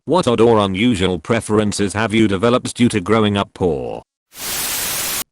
What odd or unusual preferences have you developed due to growing up poor?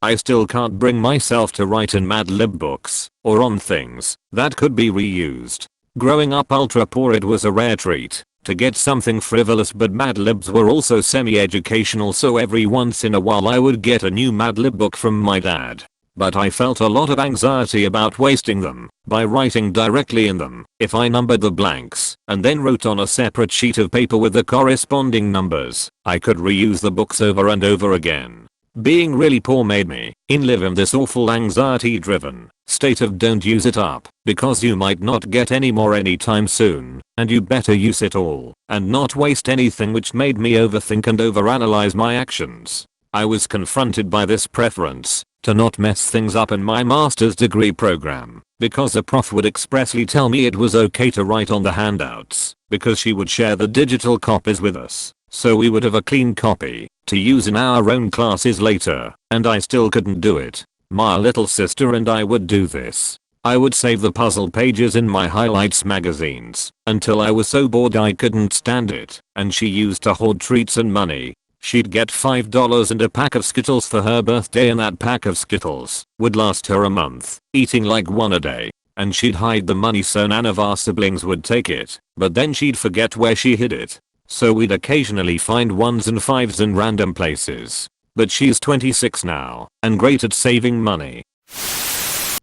I still can't bring myself to write in Mad Lib books or on things that could be reused. Growing up ultra poor, it was a rare treat to get something frivolous, but Mad Libs were also semi-educational, so every once in a while I would get a new Mad Lib book from my dad. But I felt a lot of anxiety about wasting them by writing directly in them. If I numbered the blanks and then wrote on a separate sheet of paper with the corresponding numbers, I could reuse the books over and over again. Being really poor made me live in this awful anxiety-driven state of don't use it up, because you might not get any more anytime soon, and you better use it all and not waste anything, which made me overthink and overanalyze my actions. I was confronted by this preference to not mess things up in my master's degree program, because the prof would expressly tell me it was okay to write on the handouts, because she would share the digital copies with us, so we would have a clean copy to use in our own classes later, and I still couldn't do it. My little sister and I would do this. I would save the puzzle pages in my highlights magazines until I was so bored I couldn't stand it, and she used to hoard treats and money. She'd get $5 and a pack of Skittles for her birthday, and that pack of Skittles would last her a month, eating like one a day. And she'd hide the money so none of our siblings would take it, but then she'd forget where she hid it. So we'd occasionally find 1s and 5s in random places. But she's 26 now and great at saving money.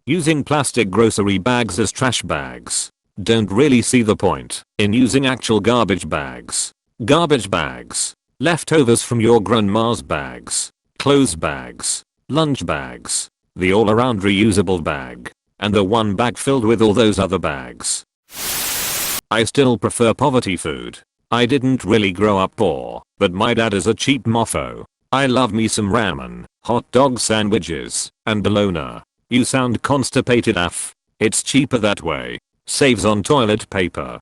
Using plastic grocery bags as trash bags. Don't really see the point in using actual garbage bags. Garbage bags. Leftovers from your grandma's bags. Clothes bags. Lunch bags. The all-around reusable bag. And the one bag filled with all those other bags. I still prefer poverty food. I didn't really grow up poor, but my dad is a cheap mofo. I love me some ramen, hot dog sandwiches, and bologna. You sound constipated af. It's cheaper that way. Saves on toilet paper.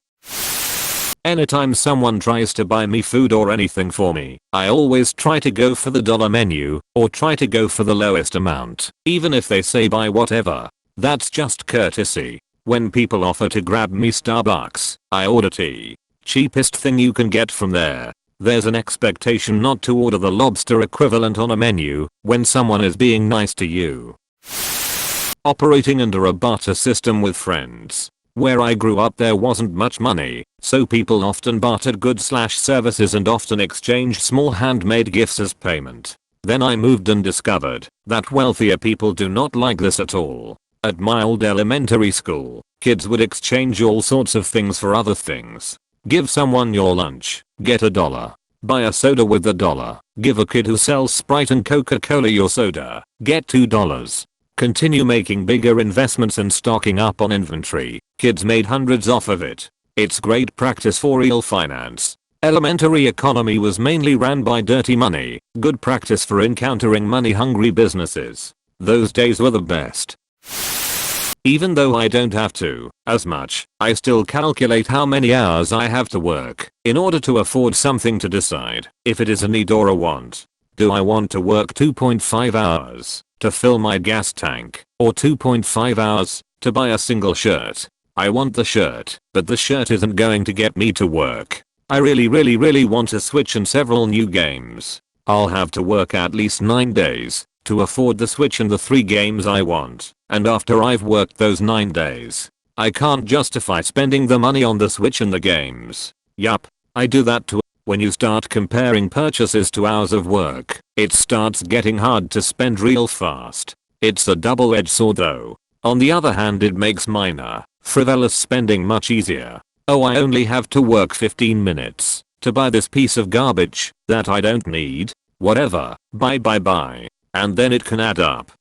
Anytime someone tries to buy me food or anything for me, I always try to go for the dollar menu, or try to go for the lowest amount, even if they say buy whatever. That's just courtesy. When people offer to grab me Starbucks, I order tea. Cheapest thing you can get from there. There's an expectation not to order the lobster equivalent on a menu when someone is being nice to you. Operating under a barter system with friends. Where I grew up there wasn't much money, so people often bartered goods/services and often exchanged small handmade gifts as payment. Then I moved and discovered that wealthier people do not like this at all. At my old elementary school, kids would exchange all sorts of things for other things. Give someone your lunch, get $1. Buy a soda with $1. Give a kid who sells Sprite and Coca-Cola your soda, get $2. Continue making bigger investments and stocking up on inventory. Kids made hundreds off of it. It's great practice for real finance. Elementary economy was mainly ran by dirty money, good practice for encountering money-hungry businesses. Those days were the best. Even though I don't have to as much, I still calculate how many hours I have to work in order to afford something to decide if it is a need or a want. Do I want to work 2.5 hours to fill my gas tank, or 2.5 hours to buy a single shirt? I want the shirt, but the shirt isn't going to get me to work. I really want to Switch and several new games. I'll have to work at least 9 days to afford the Switch and the 3 games I want. And after I've worked those 9 days, I can't justify spending the money on the Switch and the games. Yup, I do that too. When you start comparing purchases to hours of work, it starts getting hard to spend real fast. It's a double-edged sword though. On the other hand, it makes minor, frivolous spending much easier. Oh, I only have to work 15 minutes to buy this piece of garbage that I don't need. Whatever, buy. And then it can add up.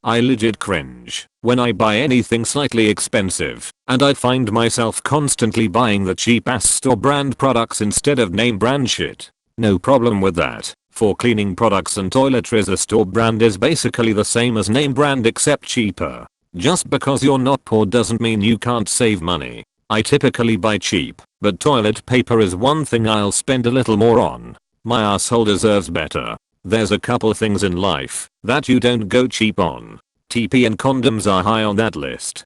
I legit cringe when I buy anything slightly expensive, and I find myself constantly buying the cheap ass store brand products instead of name brand shit. No problem with that. For cleaning products and toiletries, a store brand is basically the same as name brand except cheaper. Just because you're not poor doesn't mean you can't save money. I typically buy cheap, but toilet paper is one thing I'll spend a little more on. My asshole deserves better. There's a couple things in life that you don't go cheap on. TP and condoms are high on that list.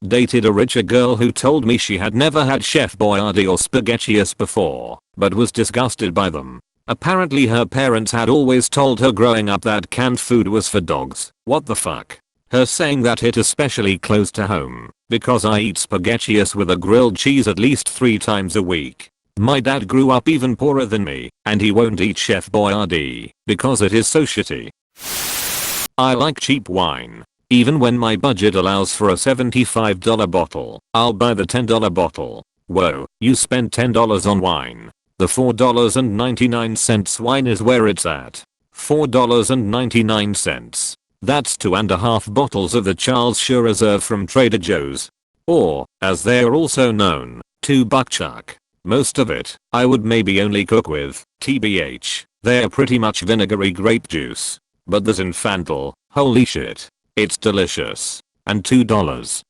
Dated a richer girl who told me she had never had Chef Boyardee or Spaghettios before, but was disgusted by them. Apparently her parents had always told her growing up that canned food was for dogs. What the fuck? Her saying that hit especially close to home, because I eat Spaghettios with a grilled cheese at least 3 times a week. My dad grew up even poorer than me, and he won't eat Chef Boyardee, because it is so shitty. I like cheap wine. Even when my budget allows for a $75 bottle, I'll buy the $10 bottle. Whoa, you spent $10 on wine. The $4.99 wine is where it's at. $4.99. That's 2.5 bottles of the Charles Shiraz Reserve from Trader Joe's. Or, as they are also known, 2 buckchuck. Most of it, I would maybe only cook with, TBH, they're pretty much vinegary grape juice. But the Zinfandel, holy shit. It's delicious. And $2.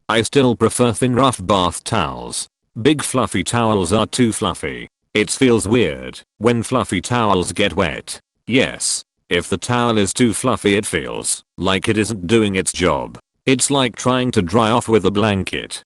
I still prefer thin rough bath towels. Big fluffy towels are too fluffy. It feels weird when fluffy towels get wet. Yes. If the towel is too fluffy it feels like it isn't doing its job. It's like trying to dry off with a blanket.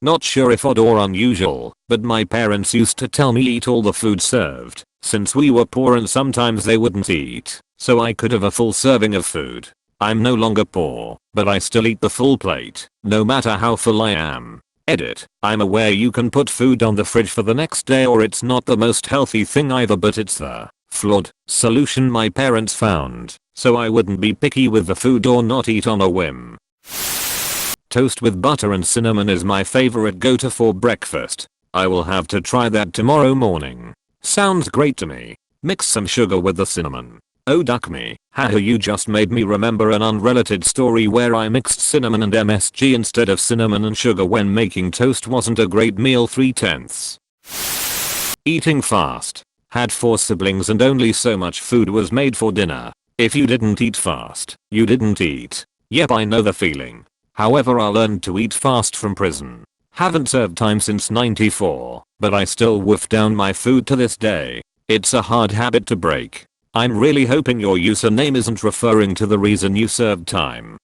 Not sure if odd or unusual, but my parents used to tell me eat all the food served, since we were poor and sometimes they wouldn't eat, so I could have a full serving of food. I'm no longer poor, but I still eat the full plate, no matter how full I am. Edit. I'm aware you can put food on the fridge for the next day or it's not the most healthy thing either, but it's the flawed solution my parents found, so I wouldn't be picky with the food or not eat on a whim. Toast with butter and cinnamon is my favorite go-to for breakfast. I will have to try that tomorrow morning. Sounds great to me. Mix some sugar with the cinnamon. Oh duck me. Haha, you just made me remember an unrelated story where I mixed cinnamon and MSG instead of cinnamon and sugar when making toast. Wasn't a great meal. 3/10. Eating fast. Had 4 siblings and only so much food was made for dinner. If you didn't eat fast, you didn't eat. Yep, I know the feeling. However, I learned to eat fast from prison. Haven't served time since '94, but I still wolf down my food to this day. It's a hard habit to break. I'm really hoping your username isn't referring to the reason you served time.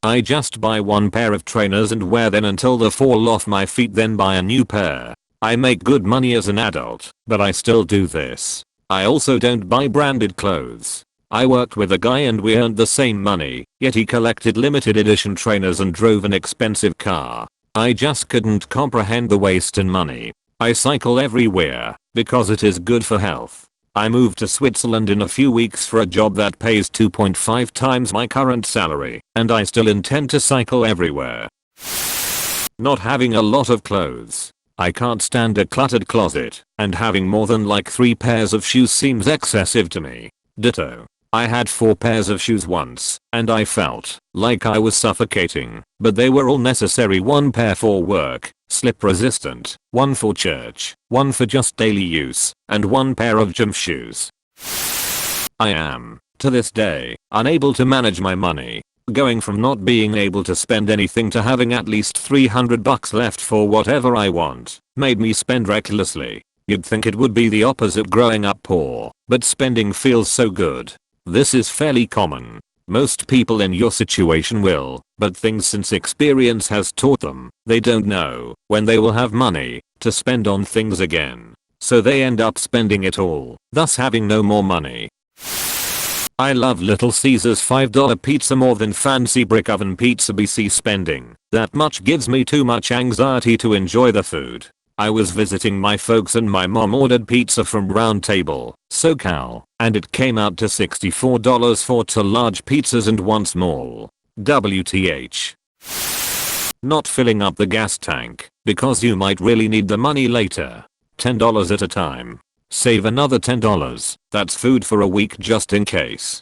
I just buy 1 pair of trainers and wear them until they fall off my feet, then buy a new pair. I make good money as an adult, but I still do this. I also don't buy branded clothes. I worked with a guy and we earned the same money, yet he collected limited edition trainers and drove an expensive car. I just couldn't comprehend the waste in money. I cycle everywhere, because it is good for health. I moved to Switzerland in a few weeks for a job that pays 2.5 times my current salary, and I still intend to cycle everywhere. Not having a lot of clothes. I can't stand a cluttered closet, and having more than like 3 pairs of shoes seems excessive to me. Ditto. I had 4 pairs of shoes once, and I felt like I was suffocating, but they were all necessary. 1 pair for work, slip resistant, 1 for church, 1 for just daily use, and 1 pair of gym shoes. I am, to this day, unable to manage my money. Going from not being able to spend anything to having at least $300 left for whatever I want, made me spend recklessly. You'd think it would be the opposite growing up poor, but spending feels so good. This is fairly common. Most people in your situation will, but things since experience has taught them, they don't know when they will have money to spend on things again. So they end up spending it all, thus having no more money. I love Little Caesars $5 pizza more than fancy brick oven pizza. BC spending that much gives me too much anxiety to enjoy the food. I was visiting my folks and my mom ordered pizza from Round Table, SoCal, and it came out to $64 for 2 large pizzas and 1 small. WTH. Not filling up the gas tank, because you might really need the money later. $10 at a time. Save another $10. That's food for a week just in case.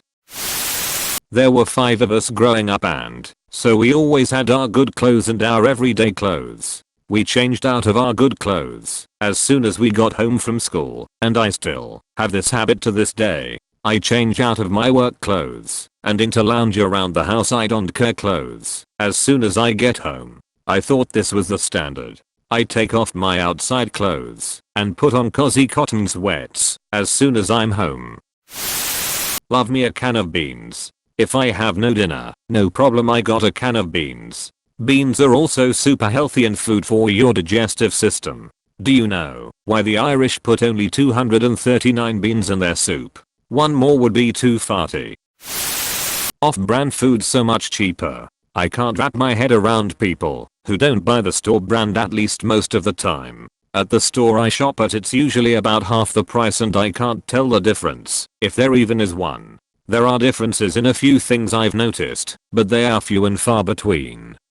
There were 5 of us growing up, and so we always had our good clothes and our everyday clothes. We changed out of our good clothes as soon as we got home from school, and I still have this habit to this day. I change out of my work clothes and into lounge around the house I don't care clothes as soon as I get home. I thought this was the standard. I take off my outside clothes and put on cozy cotton sweats as soon as I'm home. Love me a can of beans. If I have no dinner, no problem, I got a can of beans. Beans are also super healthy and food for your digestive system. Do you know why the Irish put only 239 beans in their soup? One more would be too farty. Off-brand food so much cheaper. I can't wrap my head around people who don't buy the store brand at least most of the time. At the store I shop at, it's usually about half the price and I can't tell the difference, if there even is one. There are differences in a few things I've noticed, but they are few and far between.